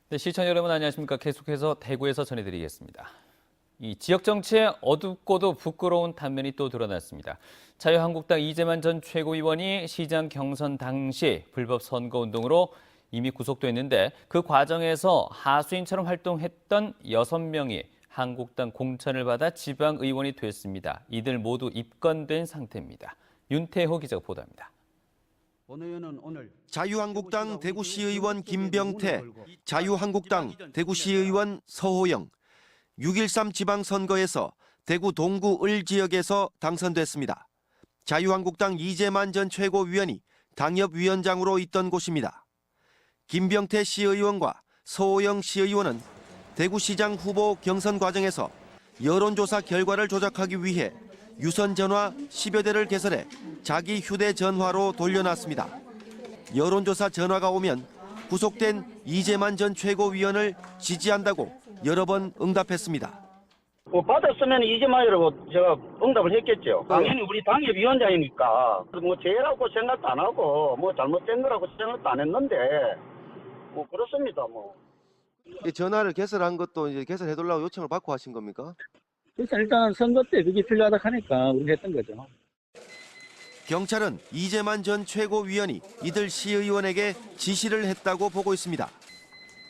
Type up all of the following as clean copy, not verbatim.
네, 시청자 여러분 안녕하십니까. 계속해서 대구에서 전해드리겠습니다. 이 지역 정치에 어둡고도 부끄러운 단면이 또 드러났습니다. 자유한국당 이재만 전 최고위원이 시장 경선 당시 불법 선거운동으로 이미 구속됐는데 그 과정에서 하수인처럼 활동했던 6명이 한국당 공천을 받아 지방의원이 됐습니다. 이들 모두 입건된 상태입니다. 윤태호 기자가 보도합니다. 자유한국당 대구시의원 김병태, 자유한국당 대구시의원 서호영, 6.13 지방선거에서 대구 동구 을 지역에서 당선됐습니다. 자유한국당 이재만 전 최고위원이 당협위원장으로 있던 곳입니다. 김병태 시의원과 서호영 시의원은 대구시장 후보 경선 과정에서 여론조사 결과를 조작하기 위해 유선 전화 10여 대를 개설해 자기 휴대전화로 돌려놨습니다. 여론조사 전화가 오면 구속된 이재만 전 최고위원을 지지한다고 여러 번 응답했습니다. 받았으면 이재만이라고 제가 응답을 했겠죠. 당연히 우리 당의 위원장이니까 뭐 죄라고 생각도 안 하고 뭐 잘못된 거라고 생각도 안 했는데 뭐 그렇습니다. 뭐. 이 전화를 개설한 것도 이제 개설해달라고 요청을 받고 하신 겁니까? 그래서 일단 선거 때 그게 필요하다 하니까 우리가 했던 거죠. 경찰은 이재만 전 최고위원이 이들 시의원에게 지시를 했다고 보고 있습니다.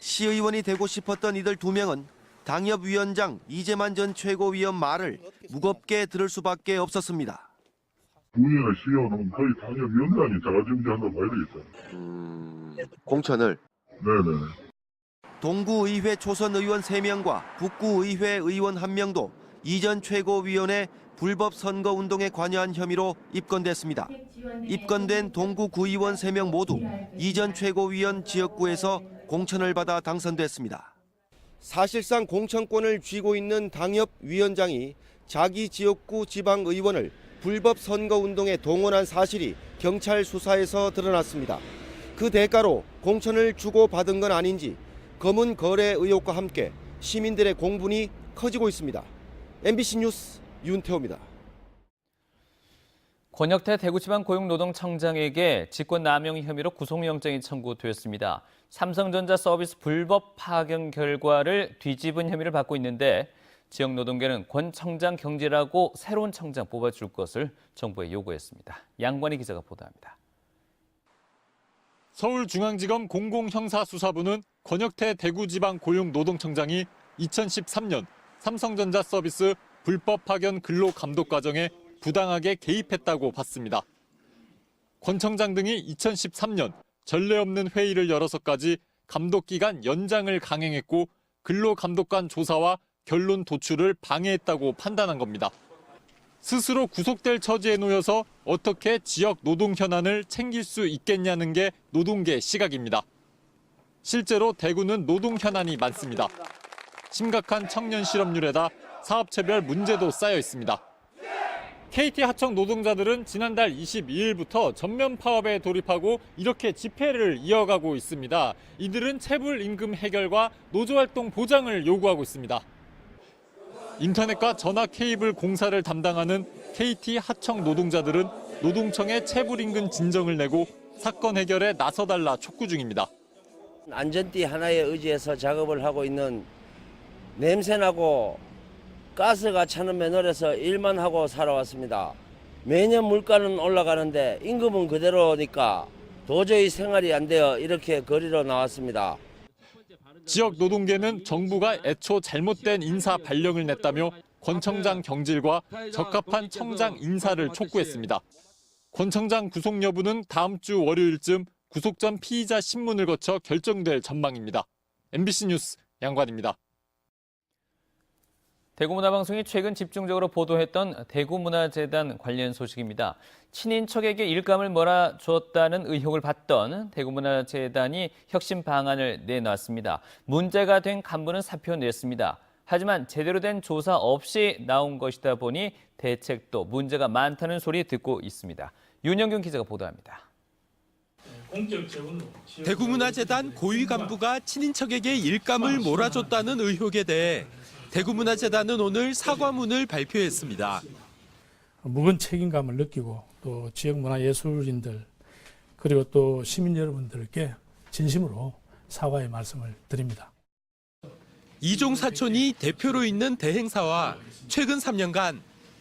시의원이 되고 싶었던 이들 2명은 당협위원장 이재만 전 최고위원 말을 무겁게 들을 수밖에 없었습니다. 부인의 시의원은 거의 당협위원장이 자가진지한다고 봐야 되겠죠. 공천을? 네네. 동구의회 초선 의원 3명과 북구의회 의원 1명도 이 전 최고위원의 불법 선거운동에 관여한 혐의로 입건됐습니다. 입건된 동구 구의원 3명 모두 이 전 최고위원 지역구에서 공천을 받아 당선됐습니다. 사실상 공천권을 쥐고 있는 당협위원장이 자기 지역구 지방의원을 불법 선거운동에 동원한 사실이 경찰 수사에서 드러났습니다. 그 대가로 공천을 주고받은 건 아닌지 검은 거래 의혹과 함께 시민들의 공분이 커지고 있습니다. MBC 뉴스 윤태호입니다. 권혁태 대구지방고용노동청장에게 직권남용 혐의로 구속영장이 청구됐습니다. 삼성전자 서비스 불법 파견 결과를 뒤집은 혐의를 받고 있는데 지역 노동계는 권 청장 경질하고 새로운 청장 뽑아줄 것을 정부에 요구했습니다. 양관희 기자가 보도합니다. 서울중앙지검 공공형사수사부는 권혁태 대구지방고용노동청장이 2013년 삼성전자 서비스 불법 파견 근로 감독 과정에 부당하게 개입했다고 봤습니다. 권 청장 등이 2013년 전례 없는 회의를 열어서까지 감독 기간 연장을 강행했고 근로감독관 조사와 결론 도출을 방해했다고 판단한 겁니다. 스스로 구속될 처지에 놓여서 어떻게 지역 노동 현안을 챙길 수 있겠냐는 게 노동계 시각입니다. 실제로 대구는 노동 현안이 많습니다. 심각한 청년 실업률에다 사업체별 문제도 쌓여 있습니다. KT 하청 노동자들은 지난달 22일부터 전면 파업에 돌입하고 이렇게 집회를 이어가고 있습니다. 이들은 체불 임금 해결과 노조활동 보장을 요구하고 있습니다. 인터넷과 전화 케이블 공사를 담당하는 KT 하청 노동자들은 노동청에 체불 임금 진정을 내고 사건 해결에 나서달라 촉구 중입니다. 안전띠 하나에 의지해서 작업을 하고 있는 냄새나고 가스가 차는 맨홀에서 일만 하고 살아왔습니다. 매년 물가는 올라가는데 임금은 그대로니까 도저히 생활이 안 되어 이렇게 거리로 나왔습니다. 지역 노동계는 정부가 애초 잘못된 인사 발령을 냈다며 권 청장 경질과 적합한 청장 인사를 촉구했습니다. 권 청장 구속 여부는 다음 주 월요일쯤 구속 전 피의자 신문을 거쳐 결정될 전망입니다. MBC 뉴스 양관입니다. 대구문화방송이 최근 집중적으로 보도했던 대구문화재단 관련 소식입니다. 친인척에게 일감을 몰아주었다는 의혹을 받던 대구문화재단이 혁신 방안을 내놨습니다. 문제가 된 간부는 사표 냈습니다. 하지만 제대로 된 조사 없이 나온 것이다 보니 대책도 문제가 많다는 소리 듣고 있습니다. 윤영균 기자가 보도합니다. 대구문화재단 고위 간부가 친인척에게 일감을 몰아줬다는 의혹에 대해 대구문화재단은 오늘 사과문을 발표했습니다. 무거운 책임감을 느끼고 또 지역문화예술인들 그리고 또 시민 여러분들께 진심으로 사과의 말씀을 드립니다. 이종 사촌이 대표로 있는 대행사와 최근 3년간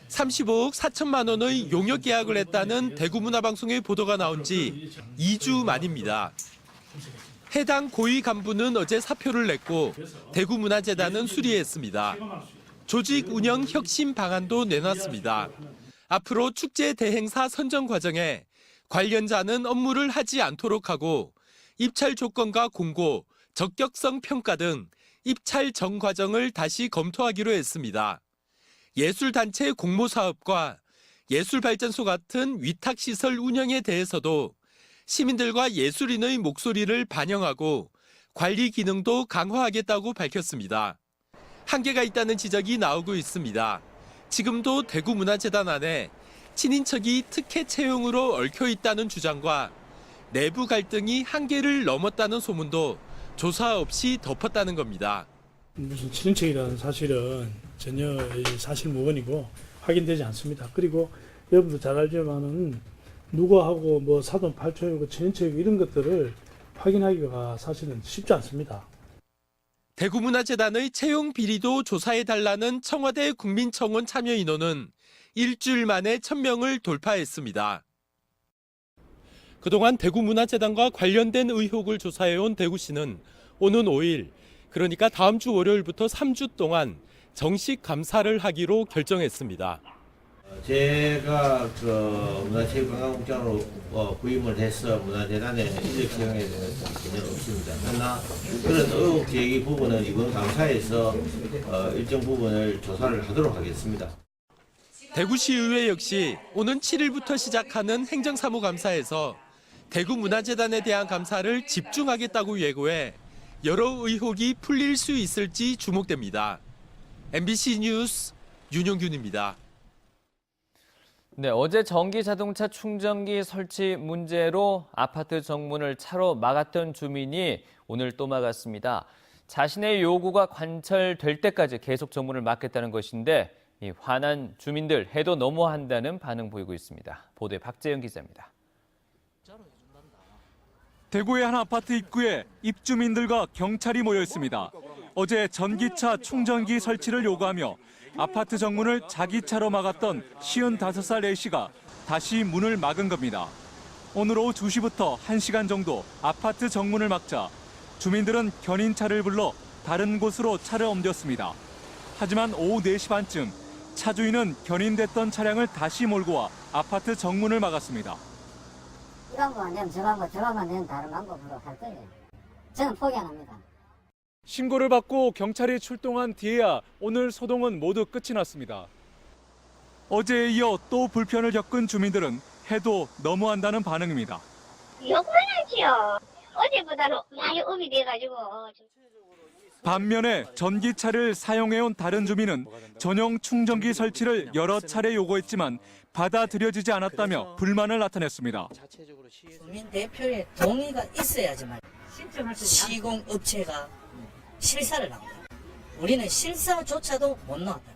35억 4천만 원의 용역 계약을 했다는 대구문화방송의 보도가 나온 지 2주 만입니다. 해당 고위 간부는 어제 사표를 냈고 대구문화재단은 수리했습니다. 조직 운영 혁신 방안도 내놨습니다. 앞으로 축제 대행사 선정 과정에 관련자는 업무를 하지 않도록 하고 입찰 조건과 공고, 적격성 평가 등 입찰 전 과정을 다시 검토하기로 했습니다. 예술단체 공모사업과 예술발전소 같은 위탁시설 운영에 대해서도 시민들과 예술인의 목소리를 반영하고 관리 기능도 강화하겠다고 밝혔습니다. 한계가 있다는 지적이 나오고 있습니다. 지금도 대구문화재단 안에 친인척이 특혜 채용으로 얽혀 있다는 주장과 내부 갈등이 한계를 넘었다는 소문도 조사 없이 덮었다는 겁니다. 무슨 친인척이라는 사실은 전혀 사실 무근이고 확인되지 않습니다. 그리고 여러분도 잘 알지만은 누구하고 뭐 사돈 팔촌이고 친인척이고 이런 것들을 확인하기가 사실은 쉽지 않습니다. 대구문화재단의 채용 비리도 조사해달라는 청와대 국민청원 참여 인원은 일주일 만에 1,000명을 돌파했습니다. 그동안 대구문화재단과 관련된 의혹을 조사해온 대구시는 오는 5일, 그러니까 다음 주 월요일부터 3주 동안 정식 감사를 하기로 결정했습니다. 제가 문화체육관광국장으로 부임을 해서 문화재단의 인력 채용에 대해서 전혀 없습니다. 그러나 그런 의혹 제기 부분은 이번 감사에서 일정 부분을 조사를 하도록 하겠습니다. 대구시의회 역시 오는 7일부터 시작하는 행정사무감사에서 대구문화재단에 대한 감사를 집중하겠다고 예고해 여러 의혹이 풀릴 수 있을지 주목됩니다. MBC 뉴스 윤용균입니다. 네, 어제 전기 자동차 충전기 설치 문제로 아파트 정문을 차로 막았던 주민이 오늘 또 막았습니다. 자신의 요구가 관철될 때까지 계속 정문을 막겠다는 것인데 이 화난 주민들 해도 너무한다는 반응 보이고 있습니다. 보도에 박재영 기자입니다. 대구의 한 아파트 입구에 입주민들과 경찰이 모여 있습니다. 어제 전기차 충전기 설치를 요구하며 아파트 정문을 자기 차로 막았던 55살 A씨가 다시 문을 막은 겁니다. 오늘 오후 2시부터 1시간 정도 아파트 정문을 막자 주민들은 견인차를 불러 다른 곳으로 차를 옮겼습니다. 하지만 오후 4시 반쯤 차 주인은 견인됐던 차량을 다시 몰고 와 아파트 정문을 막았습니다. 이 방법 안 되면 저 방법 안 되면 다른 방법으로 할 거예요. 저는 포기 안 합니다. 신고를 받고 경찰이 출동한 뒤에야 오늘 소동은 모두 끝이 났습니다. 어제에 이어 또 불편을 겪은 주민들은 해도 너무한다는 반응입니다. 욕하지요. 어제보다는 많이 업이 돼가지고. 반면에 전기차를 사용해온 다른 주민은 전용 충전기 설치를 여러 차례 요구했지만 받아들여지지 않았다며 불만을 나타냈습니다. 주민 대표의 동의가 있어야지만 시공업체가 실사를 합니다. 우리는 실사조차도 못 나왔다.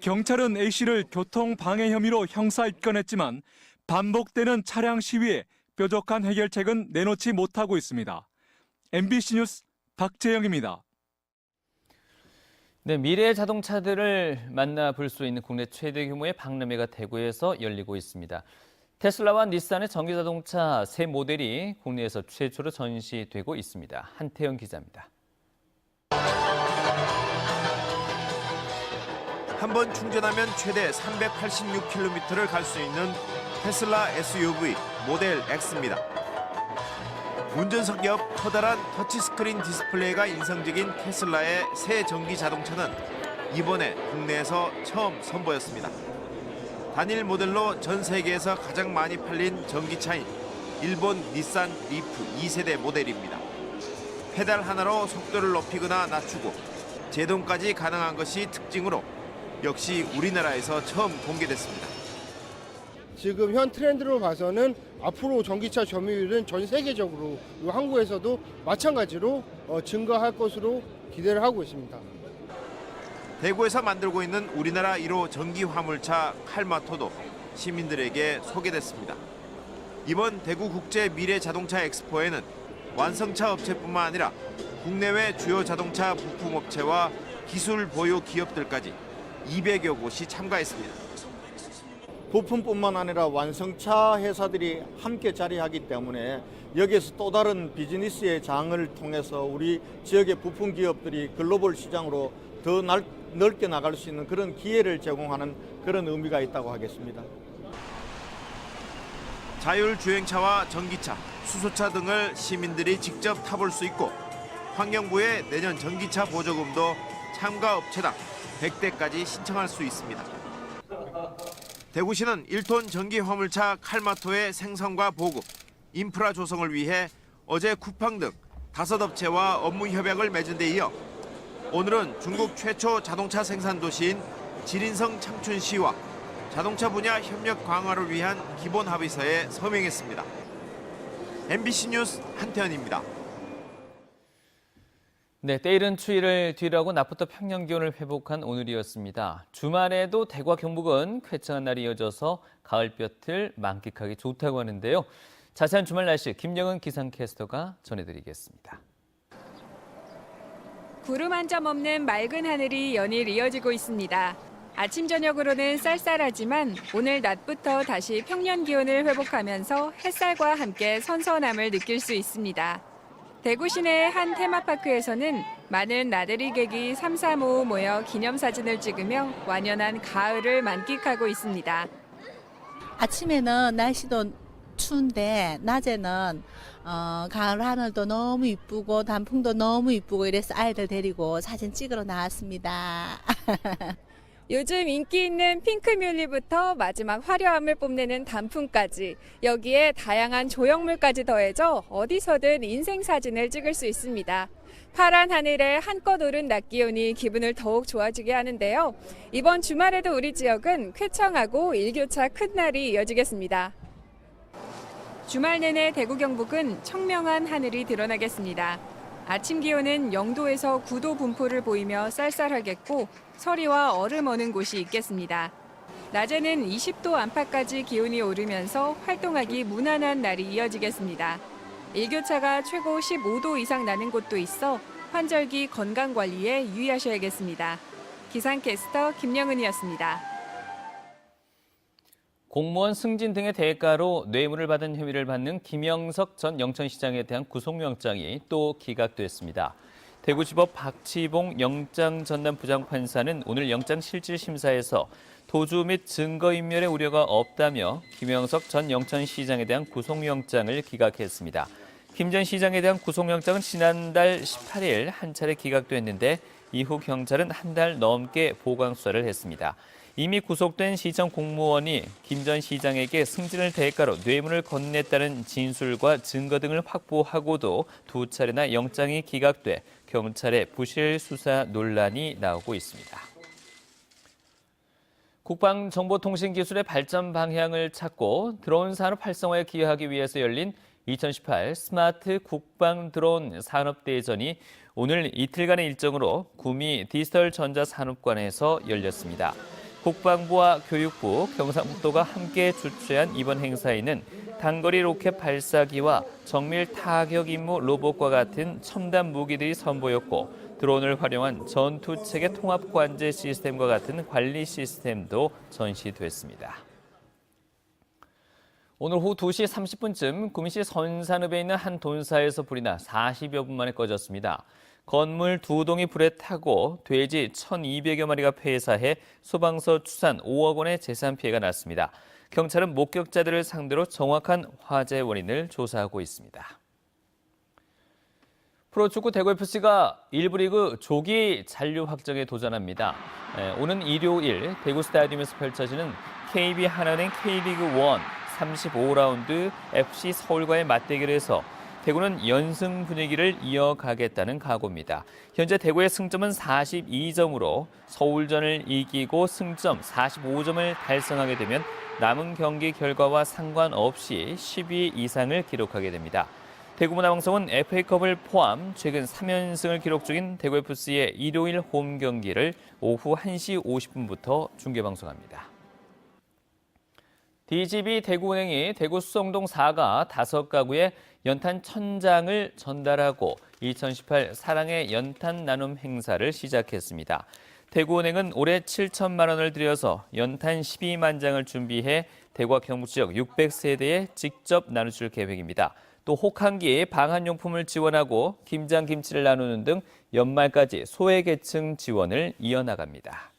경찰은 A씨를 교통방해 혐의로 형사 입건했지만 반복되는 차량 시위에 뾰족한 해결책은 내놓지 못하고 있습니다. MBC 뉴스 박재영입니다. 네, 미래의 자동차들을 만나볼 수 있는 국내 최대 규모의 박람회가 대구에서 열리고 있습니다. 테슬라와 닛산의 전기자동차 새 모델이 국내에서 최초로 전시되고 있습니다. 한태영 기자입니다. 한 번 충전하면 최대 386km를 갈 수 있는 테슬라 SUV 모델 X입니다. 운전석 옆 커다란 터치스크린 디스플레이가 인상적인 테슬라의 새 전기 자동차는 이번에 국내에서 처음 선보였습니다. 단일 모델로 전 세계에서 가장 많이 팔린 전기차인 일본 닛산 리프 2세대 모델입니다. 페달 하나로 속도를 높이거나 낮추고 제동까지 가능한 것이 특징으로 역시 우리나라에서 처음 공개됐습니다. 지금 현 트렌드로 봐서는 앞으로 전기차 점유율은 전 세계적으로 그리고 한국에서도 마찬가지로 증가할 것으로 기대를 하고 있습니다. 대구에서 만들고 있는 우리나라 1호 전기 화물차 칼마토도 시민들에게 소개됐습니다. 이번 대구 국제 미래 자동차 엑스포에는 완성차 업체뿐만 아니라 국내외 주요 자동차 부품업체와 기술 보유 기업들까지 200여 곳이 참가했습니다. 부품뿐만 아니라 완성차 회사들이 함께 자리하기 때문에 여기에서 또 다른 비즈니스의 장을 통해서 우리 지역의 부품 기업들이 글로벌 시장으로 더 넓게 나갈 수 있는 그런 기회를 제공하는 그런 의미가 있다고 하겠습니다. 자율주행차와 전기차, 수소차 등을 시민들이 직접 타볼 수 있고 환경부의 내년 전기차 보조금도 참가 업체당 100대까지 신청할 수 있습니다. 대구시는 1톤 전기 화물차 칼마토의 생산과 보급, 인프라 조성을 위해 어제 쿠팡 등 5업체와 업무 협약을 맺은 데 이어 오늘은 중국 최초 자동차 생산 도시인 지린성 창춘시와 자동차 분야 협력 강화를 위한 기본 합의서에 서명했습니다. MBC 뉴스 한태현입니다. 네, 때이른 추위를 뒤로하고 낮부터 평년 기온을 회복한 오늘이었습니다. 주말에도 대구와 경북은 쾌청한 날이 이어져서 가을볕을 만끽하기 좋다고 하는데요. 자세한 주말 날씨 김영은 기상캐스터가 전해드리겠습니다. 구름 한 점 없는 맑은 하늘이 연일 이어지고 있습니다. 아침 저녁으로는 쌀쌀하지만 오늘 낮부터 다시 평년 기온을 회복하면서 햇살과 함께 선선함을 느낄 수 있습니다. 대구 시내 한 테마파크에서는 많은 나들이 객이 삼삼오오 모여 기념사진을 찍으며 완연한 가을을 만끽하고 있습니다. 아침에는 날씨도 추운데 낮에는 가을 하늘도 너무 이쁘고 단풍도 너무 이쁘고 이래서 아이들 데리고 사진 찍으러 나왔습니다. 요즘 인기 있는 핑크뮬리부터 마지막 화려함을 뽐내는 단풍까지 여기에 다양한 조형물까지 더해져 어디서든 인생사진을 찍을 수 있습니다. 파란 하늘에 한껏 오른 낮 기온이 기분을 더욱 좋아지게 하는데요. 이번 주말에도 우리 지역은 쾌청하고 일교차 큰 날이 이어지겠습니다. 주말 내내 대구 경북은 청명한 하늘이 드러나겠습니다. 아침 기온은 0도에서 9도 분포를 보이며 쌀쌀하겠고 서리와 얼음 어는 곳이 있겠습니다. 낮에는 20도 안팎까지 기온이 오르면서 활동하기 무난한 날이 이어지겠습니다. 일교차가 최고 15도 이상 나는 곳도 있어 환절기 건강관리에 유의하셔야겠습니다. 기상캐스터 김영은이었습니다. 공무원 승진 등의 대가로 뇌물을 받은 혐의를 받는 김영석 전 영천시장에 대한 구속영장이 또 기각됐습니다. 대구지법 박치봉 영장전담부장판사는 오늘 영장실질심사에서 도주 및 증거인멸의 우려가 없다며 김영석 전 영천시장에 대한 구속영장을 기각했습니다. 김 전 시장에 대한 구속영장은 지난달 18일 한 차례 기각됐는데 이후 경찰은 한 달 넘게 보강수사를 했습니다. 이미 구속된 시청 공무원이 김 전 시장에게 승진을 대가로 뇌물을 건넸다는 진술과 증거 등을 확보하고도 두 차례나 영장이 기각돼 경찰의 부실 수사 논란이 나오고 있습니다. 국방정보통신기술의 발전 방향을 찾고 드론 산업 활성화에 기여하기 위해서 열린 2018 스마트 국방 드론 산업대전이 오늘 이틀간의 일정으로 구미 디지털 전자산업관에서 열렸습니다. 국방부와 교육부, 경상북도가 함께 주최한 이번 행사에는 단거리 로켓 발사기와 정밀 타격 임무 로봇과 같은 첨단 무기들이 선보였고 드론을 활용한 전투체계 통합 관제 시스템과 같은 관리 시스템도 전시됐습니다. 오늘 오후 2시 30분쯤 구미시 선산읍에 있는 한 돈사에서 불이 나 40여 분 만에 꺼졌습니다. 건물 2동이 불에 타고 돼지 1,200여 마리가 폐사해 소방서 추산 5억 원의 재산 피해가 났습니다. 경찰은 목격자들을 상대로 정확한 화재 원인을 조사하고 있습니다. 프로축구 대구FC가 1부 리그 조기 잔류 확정에 도전합니다. 오는 일요일 대구 스타디움에서 펼쳐지는 KB 하나은행 K리그 1 35라운드 FC 서울과의 맞대결에서 대구는 연승 분위기를 이어가겠다는 각오입니다. 현재 대구의 승점은 42점으로 서울전을 이기고 승점 45점을 달성하게 되면 남은 경기 결과와 상관없이 10위 이상을 기록하게 됩니다. 대구문화방송은 FA컵을 포함 최근 3연승을 기록 중인 대구FC의 일요일 홈 경기를 오후 1시 50분부터 중계방송합니다. DGB 대구은행이 대구 수성동 4가 5가구에 연탄 1000장을 전달하고 2018 사랑의 연탄 나눔 행사를 시작했습니다. 대구은행은 올해 7천만 원을 들여서 연탄 12만 장을 준비해 대구와 경북 지역 600세대에 직접 나눠줄 계획입니다. 또 혹한기 방한용품을 지원하고 김장김치를 나누는 등 연말까지 소외계층 지원을 이어나갑니다.